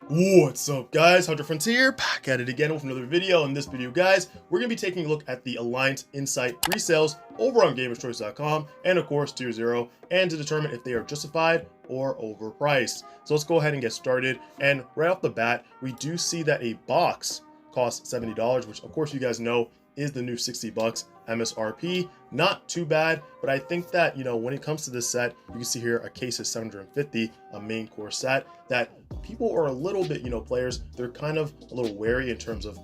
What's up, guys? Hunter Frontier back at it again with another video. In this video, guys, we're gonna be taking a look at the Alliance Insight pre-sales over on gamerschoice.com and of course Tier 0, and to determine if they are justified or overpriced. So let's go ahead and get started. And right off the bat, we do see that a box costs $70, which of course you guys know is the new $60 MSRP. Not too bad, but I think that, when it comes to this set, you can see here a case is 750, a main core set, that people are a little bit, players, they're kind of a little wary in terms of,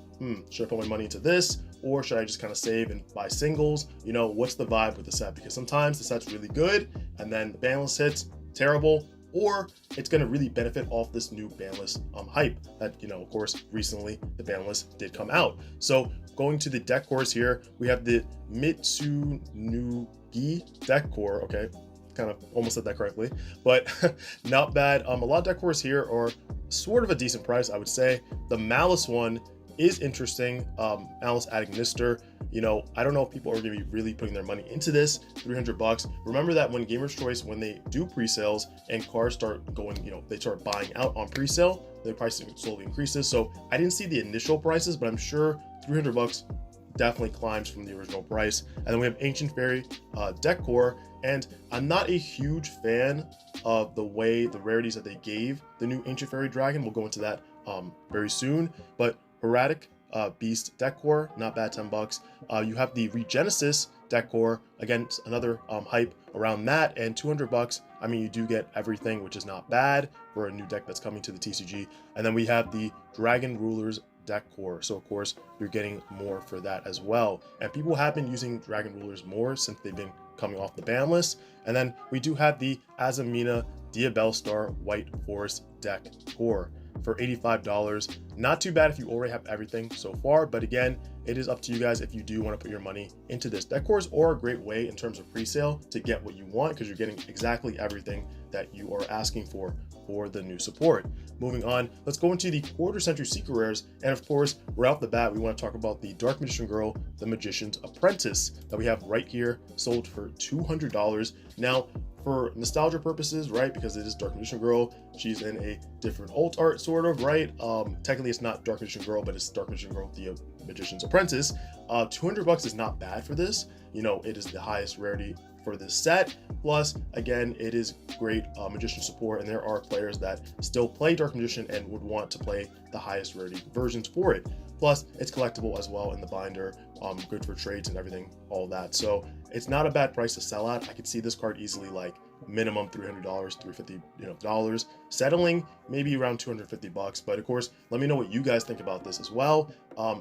should I put my money into this, or should I just kind of save and buy singles? What's the vibe with the set? Because sometimes the set's really good, and then the banless hits, terrible, or it's going to really benefit off this new banless hype that, of course, recently the banless did come out. So going to the deck cores here, we have the Mitsunugi deck core. Okay, kind of almost said that correctly, but not bad. A lot of deck cores here are sort of a decent price, I would say. The Malice one is interesting. Malice adding Nister. I don't know if people are going to be really putting their money into this. $300. Remember that when Gamers Choice, when they do pre-sales and cards start going, they start buying out on pre-sale, the price slowly increases. So I didn't see the initial prices, but I'm sure $300 definitely climbs from the original price. And then we have Ancient Fairy deck core, and I'm not a huge fan of the way the rarities that they gave the new Ancient Fairy Dragon. We'll go into that very soon, but Erratic Beast deck core, not bad, $10. You have the Regenesis deck core, again, another hype around that, and $200. I mean, you do get everything, which is not bad for a new deck that's coming to the TCG. And then we have the Dragon Rulers deck core, so of course you're getting more for that as well. And people have been using Dragon Rulers more since they've been coming off the ban list. And then we do have the Azamina Diabellstar White Forest deck core for $85. Not too bad if you already have everything so far, but again, it is up to you guys if you do want to put your money into this. Deck cores are a great way in terms of pre-sale to get what you want, because you're getting exactly everything that you are asking for the new support. Moving on, let's go into the quarter century secret rares, and of course, right off the bat, we want to talk about the Dark Magician Girl, the Magician's Apprentice, that we have right here, sold for $200. Now, for nostalgia purposes, right, because it is Dark Magician Girl, she's in a different alt art, sort of, right? Technically it's not Dark Magician Girl, but it's Dark Magician Girl, the Magician's Apprentice. $200 is not bad for this. It is the highest rarity for this set. Plus, again, it is great magician support, and there are players that still play Dark Magician and would want to play the highest rarity versions for it. Plus, it's collectible as well in the binder, good for trades and everything, all that. So it's not a bad price to sell at. I could see this card easily like minimum $300, $350, settling maybe around $250. But of course, let me know what you guys think about this as well.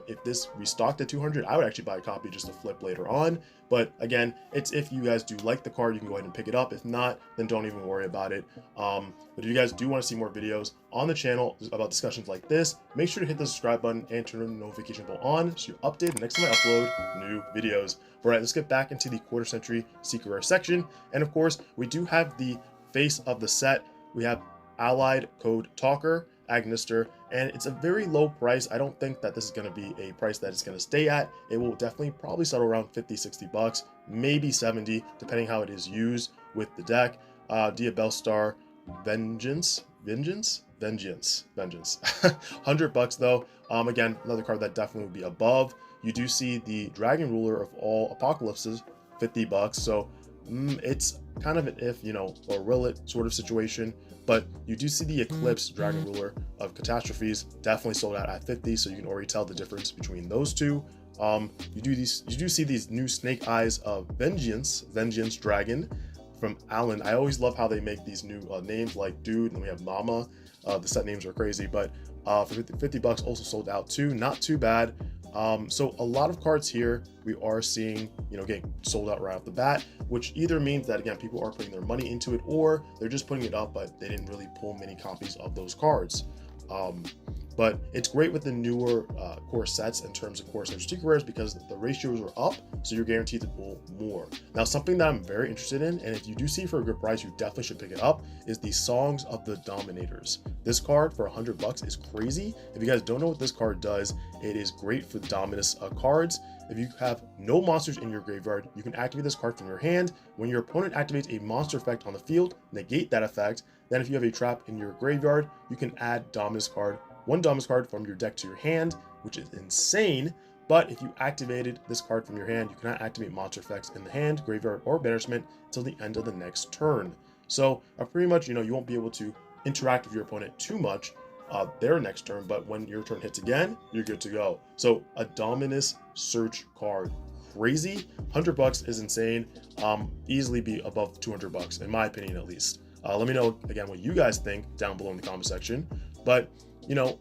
If this restocked at $200, I would actually buy a copy just to flip later on. But again, it's if you guys do like the card, you can go ahead and pick it up. If not, then don't even worry about it. But if you guys do want to see more videos on the channel about discussions like this, make sure to hit the subscribe button and turn the notification bell on so you're updated the next time I upload new videos. All right, let's get back into the quarter century secret rare section. And of course, we do have the face of the set. We have Allied Code Talker, Agnister, and it's a very low price. I don't think that this is going to be a price that it's going to stay at. It will definitely probably settle around $50-$60, maybe 70, depending how it is used with the deck. Diabellstar Vengeance. $100 though. Again, another card that definitely would be above. You do see the Dragon Ruler of all Apocalypses, $50. So it's kind of an if, or will it sort of situation. But you do see the Eclipse Dragon Ruler of Catastrophes, definitely sold out at 50. So you can already tell the difference between those two. You do see these new Snake Eyes of Vengeance Dragon from Alan. I always love how they make these new names, like Dude, and we have Mama. The set names are crazy, but for $50 also sold out too. Not too bad. So a lot of cards here we are seeing, getting sold out right off the bat, which either means that, again, people are putting their money into it, or they're just putting it up, but they didn't really pull many copies of those cards. But it's great with the newer core sets in terms of core century secret rares, because the ratios are up, so you're guaranteed to pull more. Now, something that I'm very interested in, and if you do see for a good price, you definitely should pick it up, is the Songs of the Dominators. This card for $100 is crazy. If you guys don't know what this card does, it is great for the Dominus cards. If you have no monsters in your graveyard, you can activate this card from your hand. When your opponent activates a monster effect on the field, negate that effect. Then if you have a trap in your graveyard, you can add Dominus card, one Dominus card from your deck to your hand, which is insane. But if you activated this card from your hand, you cannot activate monster effects in the hand, graveyard, or banishment until the end of the next turn. So pretty much, you won't be able to interact with your opponent too much their next turn, but when your turn hits again, you're good to go. So a Dominus search card, crazy. $100 is insane. Easily be above $200 in my opinion, at least. Let me know again what you guys think down below in the comment section. But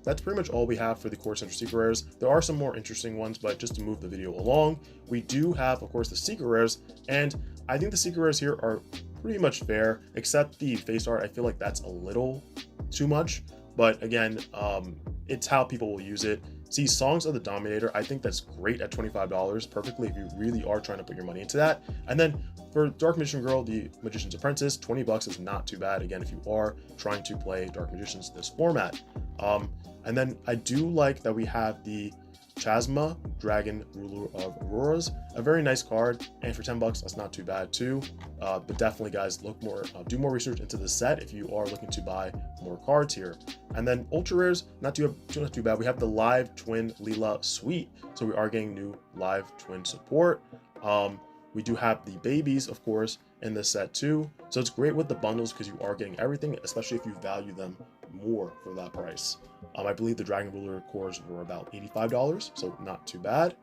that's pretty much all we have for the Core Center Secret Rares. There are some more interesting ones, but just to move the video along, we do have, of course, the Secret Rares, and I think the Secret Rares here are pretty much fair, except the face art. I feel like that's a little too much, but again, it's how people will use it. See, Songs of the Dominator, I think that's great at $25 perfectly if you really are trying to put your money into that. And then for Dark Magician Girl, the Magician's Apprentice, $20 is not too bad, again, if you are trying to play Dark Magicians this format. And then I do like that we have the Chasma, Dragon Ruler of Auroras, a very nice card, and for $10 that's not too bad too. But definitely, guys, look more, do more research into the set if you are looking to buy more cards here. And then ultra rares, not too bad. We have the Live Twin Leela Suite, so we are getting new Live Twin support. We do have the babies, of course, in this set too. So it's great with the bundles because you are getting everything, especially if you value them more for that price. I believe the Dragon Ruler cores were about $85, so not too bad.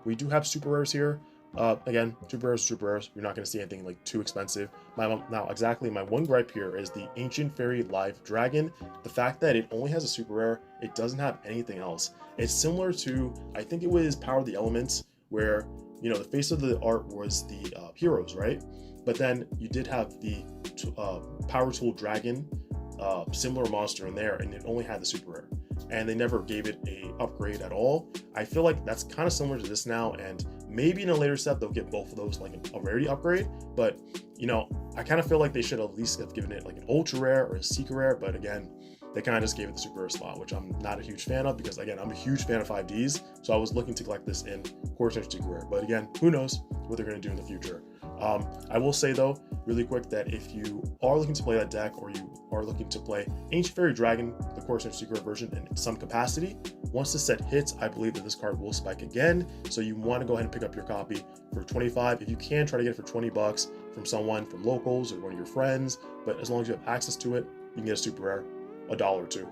We do have super rares here. Again, super rares. You're not going to see anything like too expensive. My one gripe here is the Ancient Fairy Live Dragon. The fact that it only has a super rare, it doesn't have anything else. It's similar to, I think it was Power of the Elements, where the face of the art was the heroes, right? But then you did have the Power Tool Dragon, similar monster in there, and it only had the super rare, and they never gave it a upgrade at all. I feel like that's kind of similar to this now, and maybe in a later set they'll get both of those like a rarity upgrade. But I kind of feel like they should at least have given it like an ultra rare or a secret rare. But again, they kind of just gave it the super rare slot, which I'm not a huge fan of, because again, I'm a huge fan of 5Ds, so I was looking to collect this in Core Center Secret Rare. But again, who knows what they're going to do in the future. I will say though, really quick, that if you are looking to play that deck, or you are looking to play Ancient Fairy Dragon, the Core Center Secret version, in some capacity, once the set hits, I believe that this card will spike again. So you want to go ahead and pick up your copy for $25. If you can, try to get it for $20 from someone, from locals or one of your friends. But as long as you have access to it, you can get a super rare, $1 or $2.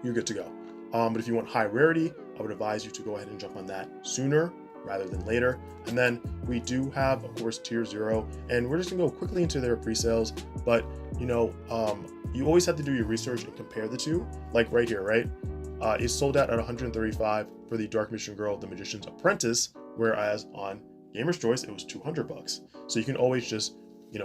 You're good to go. But if you want high rarity, I would advise you to go ahead and jump on that sooner rather than later. And then we do have, of course, tier 0, and we're just gonna go quickly into their pre-sales. But you always have to do your research and compare the two. Like right here, right? It's sold out at $135 for the Dark Magician Girl, the Magician's Apprentice, whereas on Gamer's Choice it was $200. So you can always just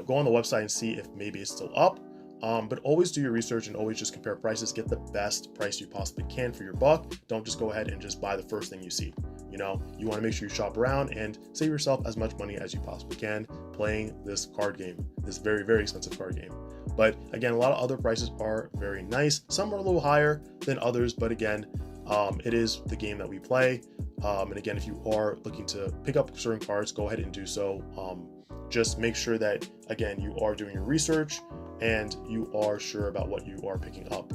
go on the website and see if maybe it's still up. But always do your research and always just compare prices. Get the best price you possibly can for your buck. Don't just go ahead and just buy the first thing you see. You want to make sure you shop around and save yourself as much money as you possibly can playing this card game, this very, very expensive card game. But again, a lot of other prices are very nice. Some are a little higher than others, but again, it is the game that we play. And again, if you are looking to pick up certain cards, go ahead and do so. Just make sure that, again, you are doing your research and you are sure about what you are picking up,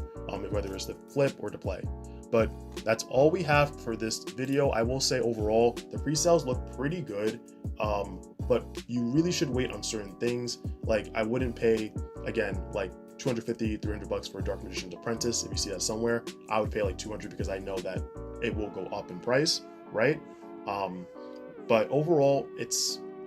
whether it's to flip or to play. But that's all we have for this video. I will say overall, the pre-sales look pretty good, but you really should wait on certain things. Like, I wouldn't pay, again, like $250, $300 for a Dark Magician's Apprentice. If you see that somewhere, I would pay like $200 because I know that it will go up in price, right? But overall,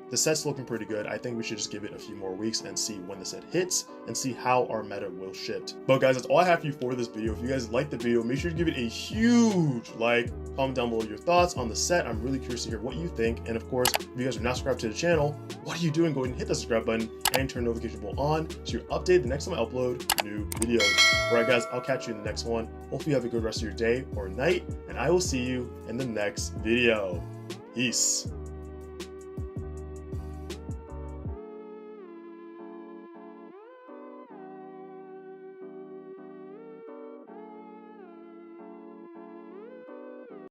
the set's looking pretty good. I think we should just give it a few more weeks and see when the set hits and see how our meta will shift. But guys, that's all I have for you for this video. If you guys liked the video, make sure to give it a huge like, comment down below your thoughts on the set. I'm really curious to hear what you think. And of course, if you guys are not subscribed to the channel, what are you doing? Go ahead and hit the subscribe button and turn the notification bell on so you're updated the next time I upload new videos. All right, guys, I'll catch you in the next one. Hopefully you have a good rest of your day or night, and I will see you in the next video. Peace.